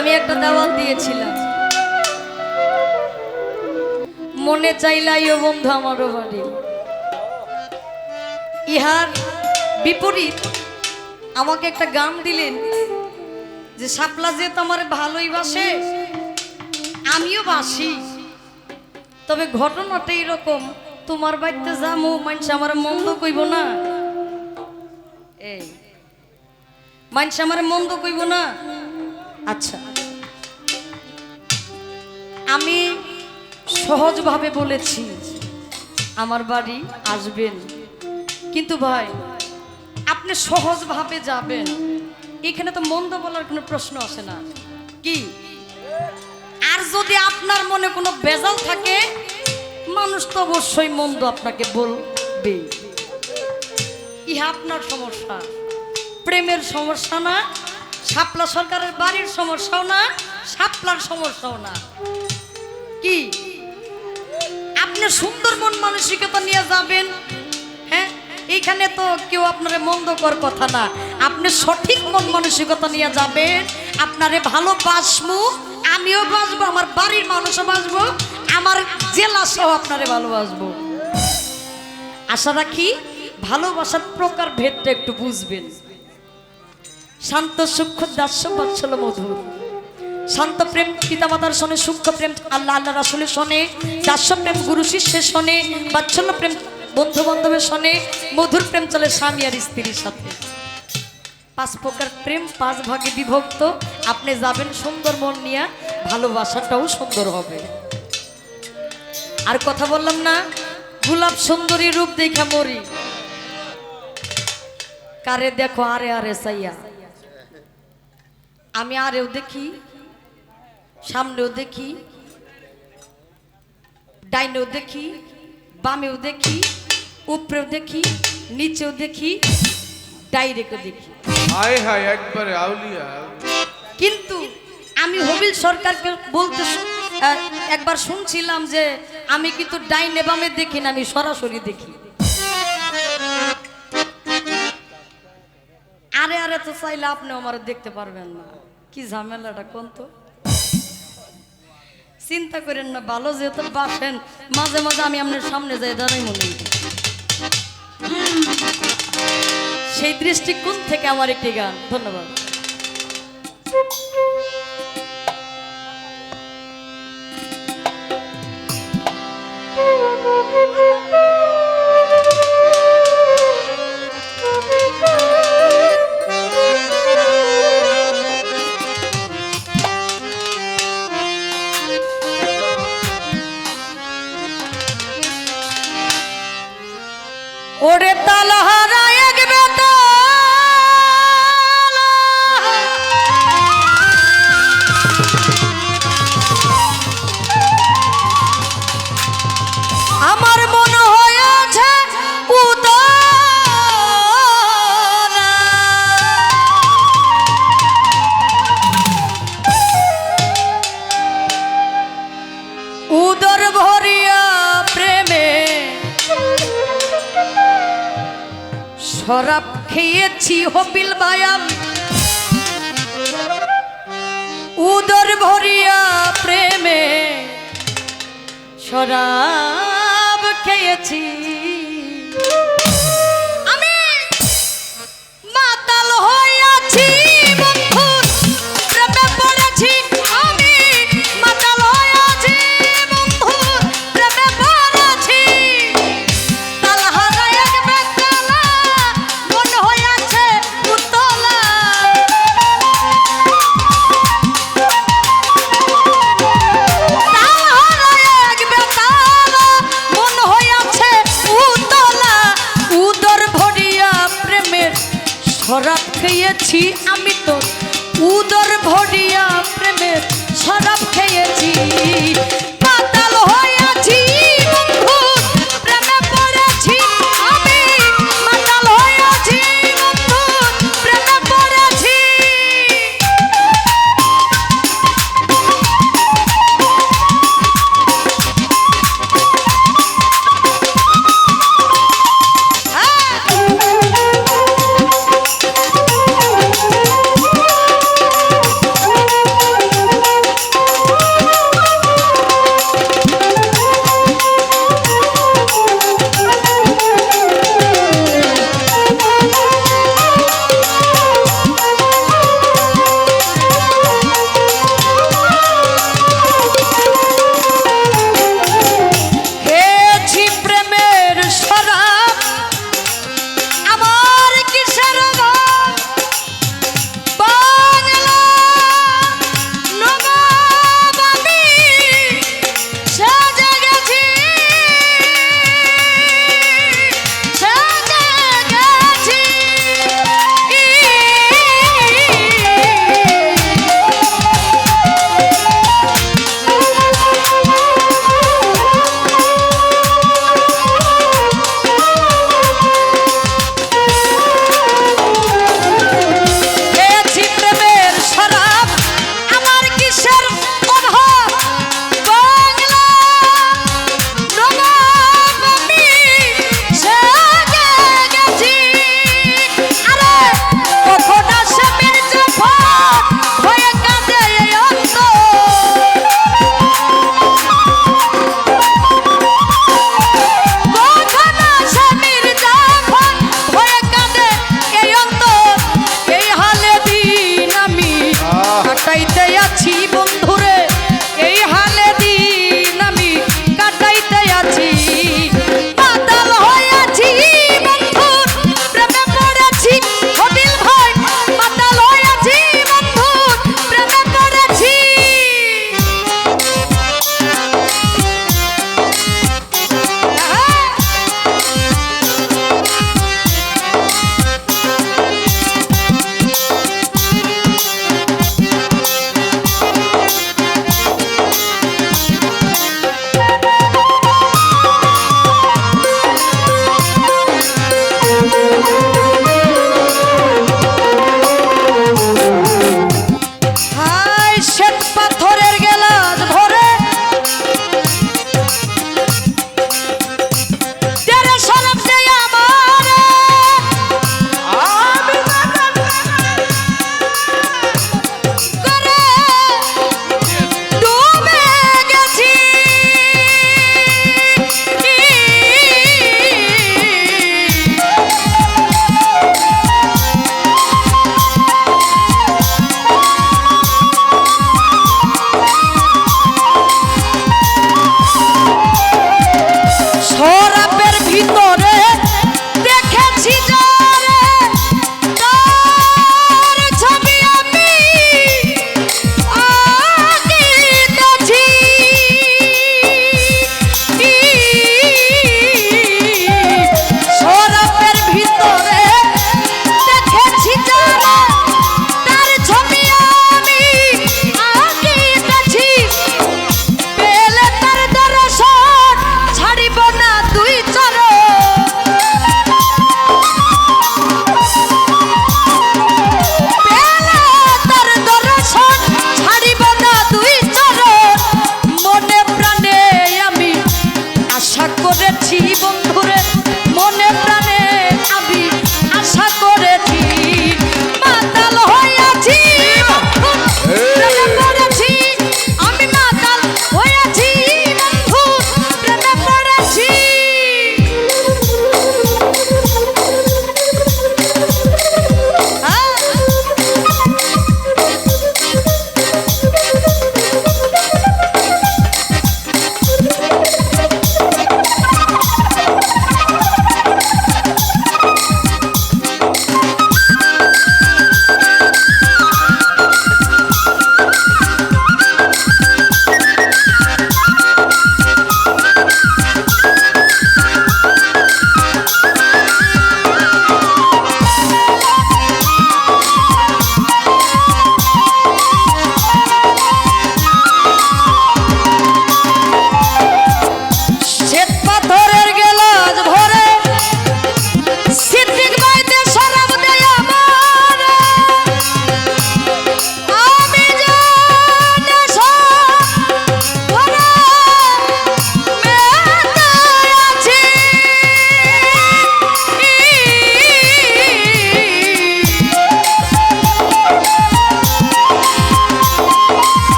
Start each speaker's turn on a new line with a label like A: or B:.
A: আমি একটা দেওয়াল দিয়েছিলাম, মনে চাইলাইও বন্ধু আমারও বাড়ি। ইহার বিপরীত আমাকে একটা গান দিলেন যে শাপলা যে তোমার ভালোই বাসে, আমিও বাসি, তবে ঘটনাটা এরকম, তোমার বাড়িতে যামু মানুষ আমার মন্দ কইব না, এই মানুষ আমার মন্দ কইব না। আচ্ছা, আমি সহজভাবে বলেছি আমার বাড়ি আসবেন, কিন্তু ভাই আপনি সহজভাবে যাবেন, এখানে তো মন্দ বলার কোনো প্রশ্ন আসে না কি? আর যদি আপনার মনে কোনো বেজাল থাকে, মানুষ তো অবশ্যই মন্দ আপনাকে বলবে, ইহা আপনার সমস্যা, প্রেমের সমস্যা না, শাপলা সরকারের বাড়ির সমস্যাও না, শাপলার সমস্যাও না। কি আপনি সুন্দর মন মানসিকতা নিয়ে যাবেন, হ্যাঁ এইখানে তো কেউ আপনারে মন্দ করার কথা না, আপনি সঠিক মন মানসিকতা নিয়ে যাবেন, আপনারে ভালোবাসবো, আমিও বাসবো, আমার বাড়ির মানুষও বাসবো, আমার জেলা সহ আপনারে ভালোবাসবো। আশা রাখি ভালোবাসার প্রকার ভেদটা একটু বুঝবেন। শান্ত সূক্ষ্ম দাস্য বাৎসল্য মধুর, শান্ত প্রেম পিতামাতার শোনে, সূক্ষ্ম প্রেম আল্লাহ আল্লাহ রাসূলের শোনে, দাস্য প্রেম গুরু শিষ্যের শোনে, বাৎসল্য প্রেম বন্ধু বান্ধবের শোনে, মধুর প্রেম চলে স্বামী আর স্ত্রীর সাথে। পাঁচ প্রকার প্রেম পাঁচ ভাগে বিভক্ত। আপনি যাবেন সুন্দর মন নিয়ে, ভালোবাসাটাও সুন্দর হবে। আর কথা বললাম না, গোলাপ সুন্দরী রূপ দেখা মরি, কারে দেখো আরে আরে সাইয়া, আমি আরেও দেখি, সামনেও দেখি, ডাইনেও দেখি, বামেও দেখি, উপরেও দেখি, নিচেও দেখি, ডাইরেক্টও দেখি।
B: হায় হায় একবারে আউলিয়া।
A: কিন্তু আমি হবিল সরকারকে বলতে একবার শুনছিলাম যে আমি কিন্তু ডাইনে বামে দেখি না, আমি সরাসরি দেখি। আরে আরে তো চাইলে আপনি আমার দেখতে পারবেন না, কি ঝামেলাটা কোন তো? চিন্তা করেন না, ভালো যেহেতু বাসেন, মাঝে মাঝে আমি আপনার সামনে যাই দাঁড়াই মনে, সেই দৃষ্টিকোণ থেকে আমার একটি গান। ধন্যবাদ। ওরে তালহারা এক বেতাল, আমার মনে হয়েছে উদার, উদর ভরিয়া প্রেমে শরাব খেয়েছি হবিল বায়াম, উদর ভরিয়া প্রেমে শরাব খেয়েছি।